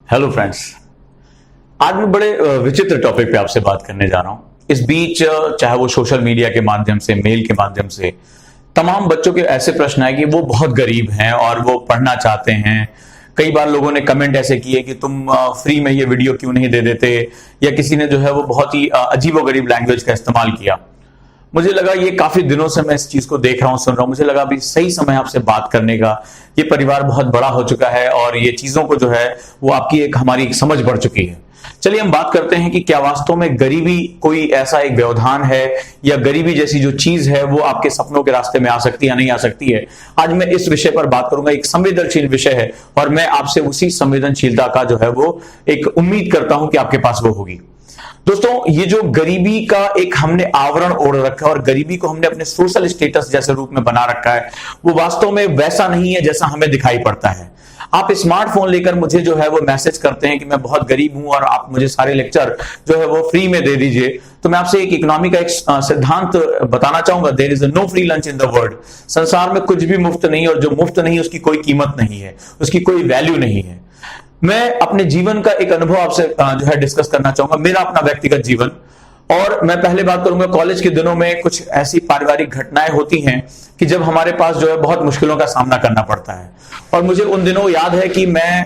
Hello friends. आज मैं बड़े विचित्र टॉपिक पे आपसे बात करने जा रहा हूं। इस बीच चाहे वो सोशल मीडिया के माध्यम से, मेल के माध्यम से तमाम बच्चों के ऐसे प्रश्न आए कि वो बहुत गरीब हैं और वो पढ़ना चाहते हैं। कई बार लोगों ने कमेंट ऐसे किए कि तुम फ्री में ये वीडियो क्यों नहीं दे देते, या किसी ने जो है वो बहुत ही अजीबोगरीब लैंग्वेज का इस्तेमाल किया। मुझे लगा ये काफी दिनों से मैं इस चीज को देख रहा हूं, सुन रहा हूं। मुझे लगा अभी सही समय आपसे बात करने का। ये परिवार बहुत बड़ा हो चुका है और ये चीजों को जो है वो आपकी हमारी एक समझ बढ़ चुकी है। चलिए हम बात करते हैं कि क्या वास्तव में गरीबी कोई ऐसा एक व्यवधान है, या गरीबी जैसी जो चीज है वो आपके सपनों के रास्ते में आ सकती है या नहीं आ सकती है। आज मैं इस विषय पर बात करूंगा। एक संवेदनशील विषय है और मैं आपसे उसी संवेदनशीलता का जो है वो एक उम्मीद करता हूं कि आपके पास वो होगी। दोस्तों, ये जो गरीबी का एक हमने आवरण ओढ़ रखा है और गरीबी को हमने अपने सोशल स्टेटस जैसे रूप में बना रखा है, वो वास्तव में वैसा नहीं है जैसा हमें दिखाई पड़ता है। आप स्मार्टफोन लेकर मुझे जो है वो मैसेज करते हैं कि मैं बहुत गरीब हूं और आप मुझे सारे लेक्चर जो है वो फ्री में दे दीजिए। तो मैं आपसे एक इकोनॉमी का एक सिद्धांत बताना चाहूंगा। There is no free lunch in the world. संसार में कुछ भी मुफ्त नहीं, और जो मुफ्त नहीं उसकी कोई कीमत नहीं है, उसकी कोई वैल्यू नहीं है। मैं अपने जीवन का एक अनुभव आपसे जो है डिस्कस करना चाहूंगा, मेरा अपना व्यक्तिगत जीवन। और मैं पहले बात करूंगा, कॉलेज के दिनों में कुछ ऐसी पारिवारिक घटनाएं होती हैं कि जब हमारे पास जो है बहुत मुश्किलों का सामना करना पड़ता है। और मुझे उन दिनों याद है कि मैं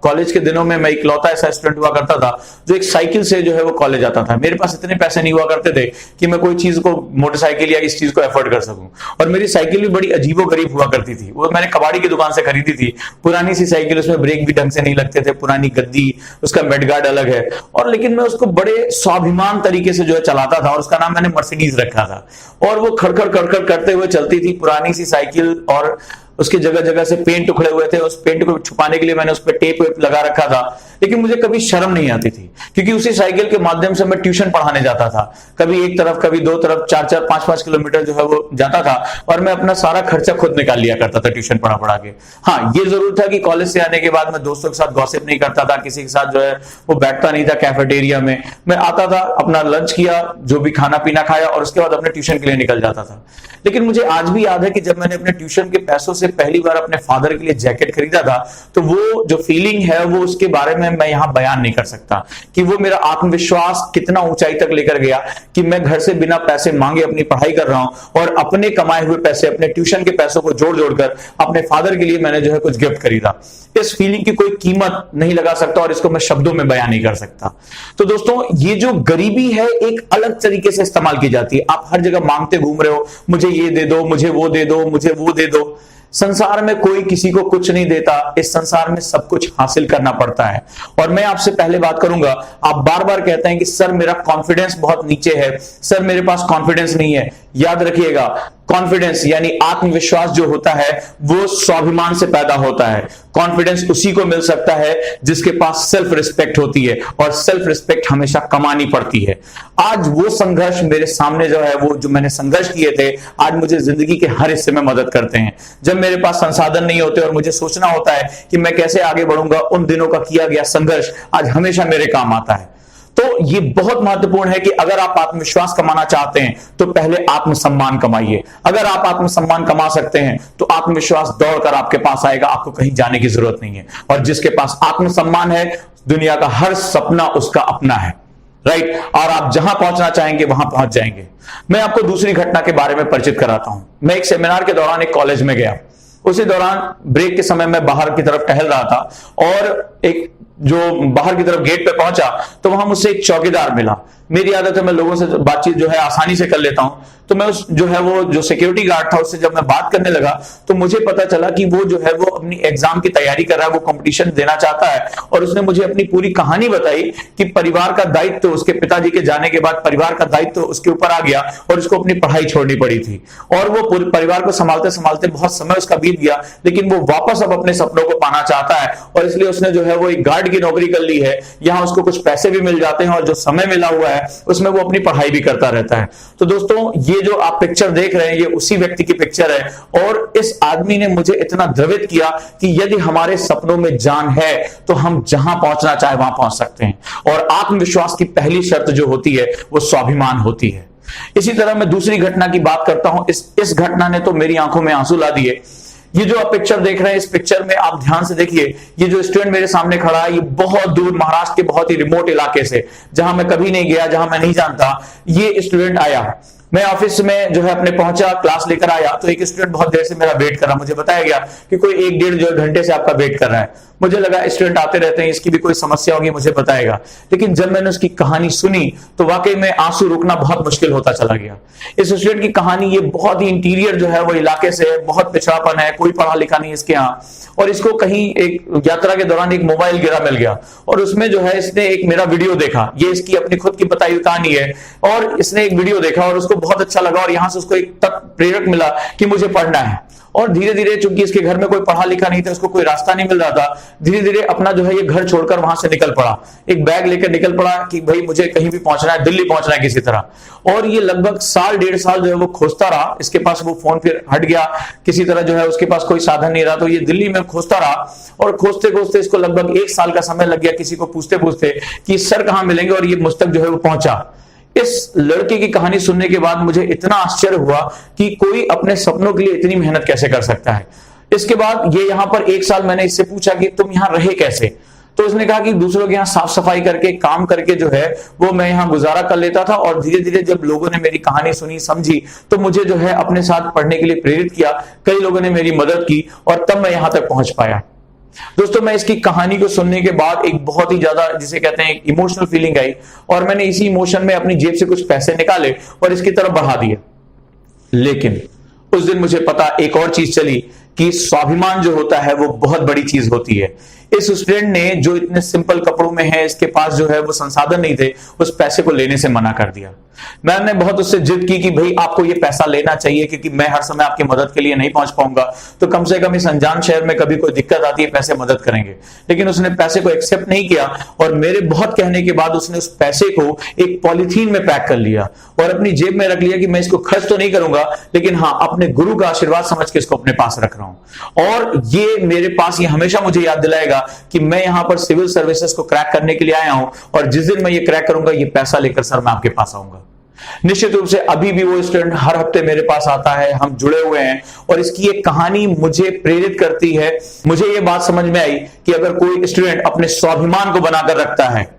कॉलेज के दिनों में मैं इकलौता ऐसा स्टूडेंट हुआ करता था जो एक साइकिल से जो है वो कॉलेज आता था। मेरे पास इतने पैसे नहीं हुआ करते थे कि मैं कोई चीज को, मोटरसाइकिल या इस चीज को एफोर्ड कर सकूं। और मेरी साइकिल भी बड़ी अजीबोगरीब हुआ करती थी। वो मैंने कबाड़ी की दुकान से खरीदी थी। पुरानी सी साइकिल, उसमें ब्रेक भी ढंग से नहीं लगते थे, पुरानी गद्दी, उसका मेडगार्ड अलग है। और लेकिन मैं उसको बड़े स्वाभिमान तरीके से जो है चलाता था, और उसका नाम मैंने मर्सिडीज रखा था। और वो खड़खड़ खड़खड़ करते हुए चलती थी, पुरानी सी साइकिल, और उसके जगह जगह से पेंट उखड़े हुए थे। उस पेंट को छुपाने के लिए मैंने उस पर टेप वेप लगा रखा था। लेकिन मुझे कभी शर्म नहीं आती थी, क्योंकि उसी साइकिल के माध्यम से मैं ट्यूशन पढ़ाने जाता था। कभी एक तरफ, कभी दो तरफ, 4-4, 5-5 किलोमीटर जो है वो जाता था। और मैं अपना सारा खर्चा खुद निकाल लिया करता था ट्यूशन पढ़ा पढ़ा के। हाँ, ये जरूर था कि कॉलेज से आने के बाद मैं दोस्तों के साथ गॉसिप नहीं करता था, किसी के साथ जो है वो बैठता नहीं था कैफेटेरिया में। मैं आता था, अपना लंच किया, जो भी खाना पीना खाया, और उसके बाद अपने ट्यूशन के लिए निकल जाता था। लेकिन मुझे आज भी याद है कि जब मैंने अपने ट्यूशन के पैसों से पहली बार अपने फादर के लिए जैकेट खरीदा था, तो वो जो फीलिंग है वो उसके बारे में मैं यहां बयान नहीं कर सकता कि वो मेरा आत्मविश्वास कितना ऊंचाई तक लेकर गया कि मैं घर से बिना पैसे मांगे अपनी पढ़ाई कर रहा हूं, और अपने कमाए हुए पैसे, अपने ट्यूशन के पैसों को जोड़ जोड़कर अपने फादर के लिए मैंने जो है कुछ गिफ्ट खरीदा। इस फीलिंग की कोई कीमत नहीं लगा सकता, और इसको मैं शब्दों में बयान नहीं कर सकता। तो दोस्तों, ये जो गरीबी है एक अलग तरीके से इस्तेमाल की जाती है। आप हर जगह मांगते घूम रहे हो, मुझे ये दे दो, मुझे वो दे दो, मुझे वो दे दो। संसार में कोई किसी को कुछ नहीं देता। इस संसार में सब कुछ हासिल करना पड़ता है। और मैं आपसे पहले बात करूंगा, आप बार बार कहते हैं कि सर मेरा कॉन्फिडेंस बहुत नीचे है, सर मेरे पास कॉन्फिडेंस नहीं है। याद रखिएगा, कॉन्फिडेंस यानी आत्मविश्वास जो होता है वो स्वाभिमान से पैदा होता है। कॉन्फिडेंस उसी को मिल सकता है जिसके पास सेल्फ रिस्पेक्ट होती है, और सेल्फ रिस्पेक्ट हमेशा कमानी पड़ती है। आज वो संघर्ष मेरे सामने जो है, वो जो मैंने संघर्ष किए थे, आज मुझे जिंदगी के हर हिस्से में मदद करते हैं। जब मेरे पास संसाधन नहीं होते और मुझे सोचना होता है कि मैं कैसे आगे बढ़ूंगा, उन दिनों का किया गया संघर्ष आज हमेशा मेरे काम आता है। तो ये बहुत महत्वपूर्ण है कि अगर आप आत्मविश्वास कमाना चाहते हैं तो पहले आत्मसम्मान कमाइए। अगर आप आत्मसम्मान कमा सकते हैं तो आत्मविश्वास दौड़कर आपके पास आएगा, आपको कहीं जाने की जरूरत नहीं है। और जिसके पास आत्मसम्मान है, दुनिया का हर सपना उसका अपना है, राइट? और आप जहां पहुंचना चाहेंगे वहां पहुंच जाएंगे। मैं आपको दूसरी घटना के बारे में परिचित कराता हूं। मैं एक सेमिनार के दौरान एक कॉलेज में गया। उसी दौरान ब्रेक के समय मैं बाहर की तरफ टहल रहा था, और एक जो बाहर की तरफ गेट पे पहुंचा तो वहां मुझसे एक चौकीदार मिला। मेरी आदत है मैं लोगों से बातचीत जो है आसानी से कर लेता हूं। तो मैं उस जो है वो जो सिक्योरिटी गार्ड था उससे जब मैं बात करने लगा तो मुझे पता चला कि वो जो है वो अपनी एग्जाम की तैयारी कर रहा है, वो कंपटीशन देना चाहता है। और उसने मुझे अपनी पूरी कहानी बताई कि परिवार का दायित्व, उसके पिताजी के जाने के बाद परिवार का दायित्व उसके ऊपर आ गया और उसको अपनी पढ़ाई छोड़नी पड़ी थी। और वो पूरे परिवार को संभालते संभालते बहुत समय उसका बीत गया, लेकिन वो वापस अब अपने सपनों को पाना चाहता है, और इसलिए उसने जो है वो एक गार्ड की नौकरी कर ली है। यहां उसको कुछ पैसे भी मिल जाते हैं, और जो समय मिला हुआ है उसमें वो अपनी पढ़ाई भी करता रहता है। तो दोस्तों, ये जो आप पिक्चर देख रहे हैं ये उसी व्यक्ति की पिक्चर है। और इस आदमी ने मुझे इतना द्रवित किया कि यदि हमारे सपनों में जान है तो हम जहां पहुंचना चाहे वहां पहुंच सकते हैं। और आत्मविश्वास की पहली शर्त जो होती है वो स्वाभिमान होती है। इसी तरह मैं दूसरी घटना की बात करता हूं। इस घटना ने तो मेरी आंखों में आंसू ला दिए। ये जो आप पिक्चर देख रहे हैं, इस पिक्चर में आप ध्यान से देखिए, ये जो स्टूडेंट मेरे सामने खड़ा है, ये बहुत दूर महाराष्ट्र के बहुत ही रिमोट इलाके से, जहां मैं कभी नहीं गया, जहां मैं नहीं जानता, ये स्टूडेंट आया। मैं ऑफिस में जो है अपने पहुंचा, क्लास लेकर आया, तो एक स्टूडेंट बहुत देर से मेरा वेट कर रहा। मुझे बताया गया कि कोई 1-1.5 जो घंटे से आपका वेट कर रहा है। मुझे लगा स्टूडेंट आते रहते हैं, इसकी भी कोई समस्या होगी, मुझे बताएगा। लेकिन जब मैंने उसकी कहानी सुनी तो वाकई में आंसू रुकना बहुत मुश्किल होता चला गया। इस स्टूडेंट की कहानी, ये बहुत ही इंटीरियर जो है वो इलाके से, बहुत पिछड़ापन है, कोई पढ़ा लिखा नहीं इसके यहाँ, और इसको कहीं एक यात्रा के दौरान एक मोबाइल गिरा मिल गया, और उसमें जो है इसने एक मेरा वीडियो देखा। ये इसकी अपनी खुद की बताई हुई कहानी है, और इसने एक वीडियो देखा और उसको बहुत अच्छा लगा, और यहां से उसको एक तक प्रेरक मिला कि मुझे पढ़ना है। और धीरे धीरे, चूंकि इसके घर में कोई पढ़ा लिखा नहीं था, उसको कोई रास्ता नहीं मिल रहा था, धीरे धीरे अपना जो है ये घर छोड़कर वहां से निकल पड़ा। एक बैग लेकर निकल पड़ा कि भाई मुझे कहीं भी पहुंचना है, दिल्ली पहुंचना है किसी तरह। और ये लगभग 1.5 साल जो है वो खोजता रहा। इसके पास वो फोन फिर हट गया, किसी तरह जो है उसके पास कोई साधन नहीं रहा, तो ये दिल्ली में खोजता रहा। और खोजते खोजते इसको लगभग 1 साल का समय लग गया, किसी को पूछते पूछते कि सर कहां मिलेंगे, और ये मुझ तक जो है वो पहुंचा। इस लड़के की कहानी सुनने के बाद मुझे इतना आश्चर्य हुआ कि कोई अपने सपनों के लिए इतनी मेहनत कैसे कर सकता है। इसके बाद ये यहां पर 1 साल, मैंने इससे पूछा कि तुम यहां रहे कैसे, तो उसने कहा कि दूसरों के यहां साफ सफाई करके, काम करके जो है वो मैं यहां गुजारा कर लेता था। और धीरे धीरे जब लोगों ने मेरी कहानी सुनी, समझी, तो मुझे जो है अपने साथ पढ़ने के लिए प्रेरित किया। कई लोगों ने मेरी मदद की और तब मैं यहां तक पहुंच पाया। दोस्तों, मैं इसकी कहानी को सुनने के बाद एक बहुत ही ज्यादा, जिसे कहते हैं, इमोशनल फीलिंग आई, और मैंने इसी इमोशन में अपनी जेब से कुछ पैसे निकाले और इसकी तरफ बढ़ा दिए। लेकिन उस दिन मुझे पता एक और चीज चली कि स्वाभिमान जो होता है वो बहुत बड़ी चीज होती है। इस स्टूडेंट ने, जो इतने सिंपल कपड़ों में है, इसके पास जो है वो संसाधन नहीं थे, उस पैसे को लेने से मना कर दिया। मैंने बहुत उससे जिद की कि भाई आपको ये पैसा लेना चाहिए, क्योंकि मैं हर समय आपकी मदद के लिए नहीं पहुंच पाऊंगा, तो कम से कम इस अनजान शहर में कभी कोई दिक्कत आती है, पैसे मदद करेंगे। लेकिन उसने पैसे को एक्सेप्ट नहीं किया, और मेरे बहुत कहने के बाद उसने उस पैसे को एक पॉलिथीन में पैक कर लिया और अपनी जेब में रख लिया कि मैं इसको खर्च तो नहीं करूंगा, लेकिन हाँ, अपने गुरु का आशीर्वाद समझ के इसको अपने पास रख रहा हूं। और ये मेरे पास, ये हमेशा मुझे याद दिलाएगा कि मैं यहां पर सिविल सर्विसेज को क्रैक करने के लिए आया हूं, और जिस दिन मैं ये क्रैक करूंगा, ये पैसा लेकर सर मैं आपके पास आऊंगा। निश्चित रूप से अभी भी वो स्टूडेंट हर हफ्ते मेरे पास आता है, हम जुड़े हुए हैं, और इसकी एक कहानी मुझे प्रेरित करती है। मुझे ये बात समझ में आई कि अगर कोई स्टूडेंट अपने स्वाभिमान को बनाकर रखता है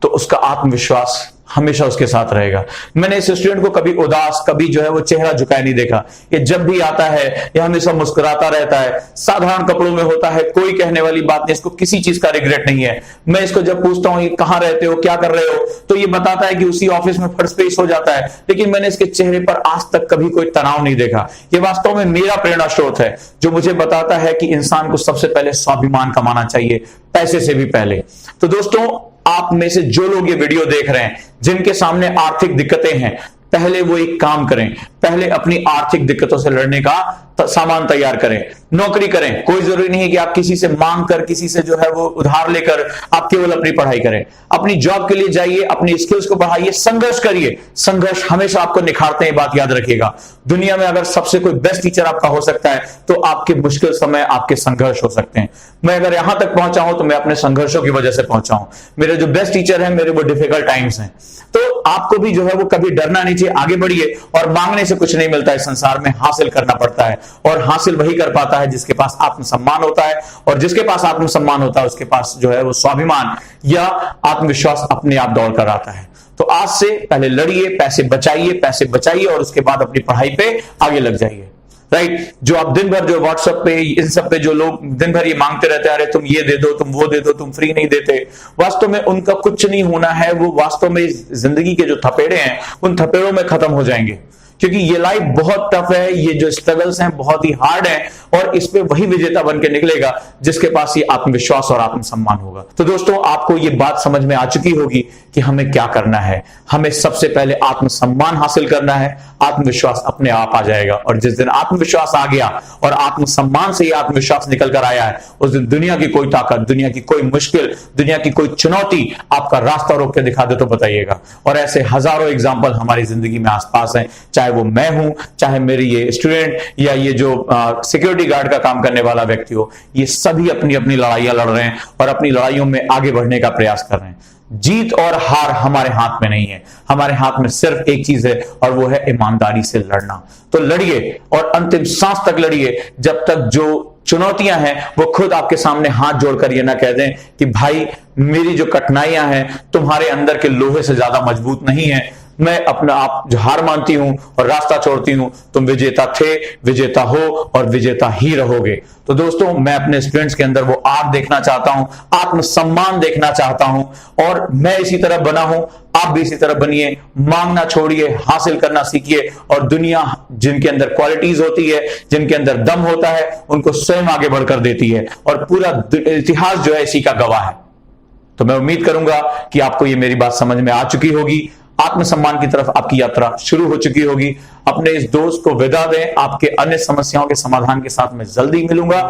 तो उसका आत्मविश्वास हमेशा उसके साथ रहेगा। मैंने इस स्टूडेंट को कभी उदास, कभी जो है वो चेहरा झुकाए नहीं देखा। ये जब भी आता है ये हमेशा मुस्कुराता रहता है, साधारण कपड़ों में होता है, कोई कहने वाली बात नहीं, इसको किसी चीज का रिग्रेट नहीं है। मैं इसको जब पूछता हूं ये कहां रहते हो, क्या कर रहे हो, तो ये बताता है कि उसी ऑफिस में फर्स्ट पे ही सो जाता है। लेकिन मैंने इसके चेहरे पर आज तक कभी कोई तनाव नहीं देखा। ये वास्तव में मेरा प्रेरणा स्रोत है, जो मुझे बताता है कि इंसान को सबसे पहले स्वाभिमान कमाना चाहिए, पैसे से भी पहले। तो दोस्तों, आप में से जो लोग ये वीडियो देख रहे हैं, जिनके सामने आर्थिक दिक्कतें हैं, पहले वो एक काम करें, पहले अपनी आर्थिक दिक्कतों से लड़ने का सामान तैयार करें, नौकरी करें। कोई जरूरी नहीं है कि आप किसी से मांग कर, किसी से जो है वो उधार लेकर आप केवल अपनी पढ़ाई करें। अपनी जॉब के लिए जाइए, अपनी स्किल्स को बढ़ाइए, संघर्ष करिए। संघर्ष हमेशा आपको निखारते हैं, बात याद रखिएगा। दुनिया में अगर सबसे कोई बेस्ट टीचर आपका हो सकता है, तो आपके मुश्किल समय आपके संघर्ष हो सकते हैं। मैं अगर यहां तक पहुंचा हूं तो मैं अपने संघर्षों की वजह से पहुंचा हूं। मेरे जो बेस्ट टीचर हैं, मेरे वो डिफिकल्ट टाइम्स हैं। तो आपको भी जो है वो कभी डरना नहीं चाहिए, आगे बढ़िए। और मांगने से कुछ नहीं मिलता इस संसार में, हासिल करना पड़ता है, और हासिल वही कर पाता है जिसके पास आत्मसम्मान होता है। और जिसके पास आत्मसम्मान होता है, उसके पास जो है वो स्वाभिमान या आत्मविश्वास अपने आप दौड़ कर आता है। तो आज से पहले लड़िए, पैसे बचाइए, और उसके बाद अपनी पढ़ाई पे आगे लग जाइए। राइट? जो आप दिन भर जो व्हाट्सएप पे, इन सब पे जो लोग दिन भर ये मांगते रहते हैं, अरे तुम ये दे दो, तुम वो दे दो, तुम फ्री नहीं देते, वास्तव में उनका कुछ नहीं होना है। वो वास्तव में जिंदगी के जो थपेड़े हैं, उन थपेड़ों में खत्म हो जाएंगे। क्योंकि ये लाइफ बहुत टफ है, ये जो स्ट्रगल्स हैं बहुत ही हार्ड हैं, और इस पे वही विजेता बन के निकलेगा जिसके पास ये आत्मविश्वास और आत्मसम्मान होगा। तो दोस्तों, आपको ये बात समझ में आ चुकी होगी कि हमें क्या करना है। हमें सबसे पहले आत्मसम्मान हासिल करना है, आत्मविश्वास अपने आप आ जाएगा। और जिस दिन आत्मविश्वास आ गया और आत्मसम्मान से ही आत्मविश्वास निकल कर आया है, उस दिन दुनिया की कोई ताकत, दुनिया की कोई मुश्किल, दुनिया की कोई चुनौती आपका रास्ता रोक के दिखा दे तो बताइएगा। और ऐसे हजारों एग्जाम्पल हमारी जिंदगी में आसपास हैं, चाहे वो मैं हूं, चाहे मेरी ये स्टूडेंट, या ये जो सिक्योरिटी गार्ड का काम करने वाला व्यक्ति हो। ये सभी अपनी अपनी लड़ाइयां लड़ रहे हैं और अपनी लड़ाइयों में आगे बढ़ने का प्रयास कर रहे हैं। जीत और हार हमारे हाथ में नहीं है, हमारे हाथ में सिर्फ एक चीज है और वो है ईमानदारी से लड़ना। तो लड़िए और अंतिम सांस तक लड़िए, जब तक जो चुनौतियां हैं वो खुद आपके सामने हाथ जोड़कर ये ना कह दें कि भाई मेरी जो कठिनाइयां हैं तुम्हारे अंदर के लोहे से ज्यादा मजबूत नहीं है, मैं अपना आप जो हार मानती हूं और रास्ता छोड़ती हूं। तुम विजेता थे, विजेता हो और विजेता ही रहोगे। तो दोस्तों, मैं अपने स्टूडेंट्स के अंदर वो आग देखना चाहता हूं, आत्मसम्मान देखना चाहता हूं, और मैं इसी तरह बना हूं, आप भी इसी तरह बनिए। मांगना छोड़िए, हासिल करना सीखिए, और दुनिया जिनके अंदर क्वालिटीज होती है, जिनके अंदर दम होता है, उनको स्वयं आगे बढ़कर देती है, और पूरा इतिहास जो है इसी का गवाह है। तो मैं उम्मीद करूंगा कि आपको ये मेरी बात समझ में आ चुकी होगी, आत्मसम्मान की तरफ आपकी यात्रा शुरू हो चुकी होगी। अपने इस दोस्त को विदा दें, आपके अन्य समस्याओं के समाधान के साथ मैं जल्दी मिलूंगा।